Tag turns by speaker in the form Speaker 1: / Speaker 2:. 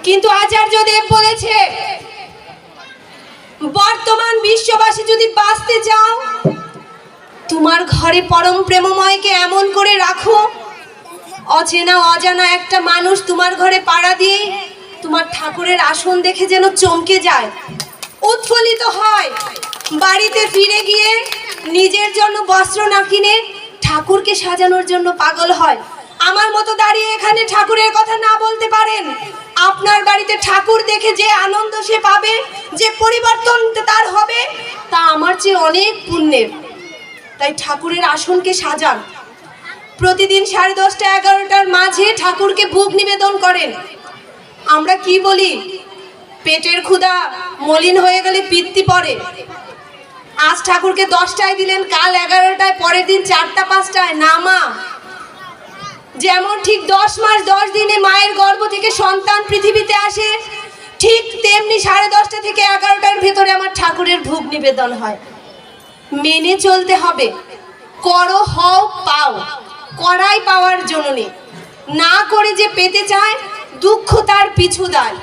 Speaker 1: কিন্তু আচার্যদেব বলেছে, বর্তমান বিশ্ববাসী যদি বাঁচতে চাও, তোমার ঘরে পরম প্রেমময়কে এমন করে রাখো, অচেনা অজানা একটা মানুষ তোমার ঘরে পাড়া দিয়ে তোমার ঠাকুরের আসন দেখে যেন চমকে যায়, উৎফুল্লিত হয়, বাড়িতে ফিরে গিয়ে নিজের জন্য বস্ত্র না কিনে ঠাকুরকে সাজানোর জন্য পাগল হয়। আমার মতো দাঁড়িয়ে এখানে ঠাকুরের কথা না বলতে পারেন, আপনার বাড়িতে ঠাকুর দেখে যে আনন্দ সে পাবে, যে পরিবর্তন তার হবে, তা আমার চেয়ে অনেক পুণ্যের। তাই ঠাকুরের আসনকে সাজান। প্রতিদিন 10:30 11টার মাঝে ঠাকুরকে ভোগ নিবেদন করেন। আমরা কি বলি, পেটের ক্ষুধা মলিন হয়ে গেলে পিত্তি পড়ে। আজ ঠাকুরকে 10টায় দিলেন, কাল 11টায়, পরের দিন 4টা 5টায়। না মা, যেমন ঠিক 10 মাস 10 দিনে মায়ের গর্ভ থেকে সন্তান পৃথিবীতে আসে, ঠিক তেমনি 10:30 থেকে 11টার ভেতরে আমার ঠাকুরের ভোগ নিবেদন হয়। মেনে চলতে হবে। করো, হও, পাও। করাই পাওয়ার জন্য নেই, না করে যে পেতে চায়, দুঃখ তার পিছু দেয়।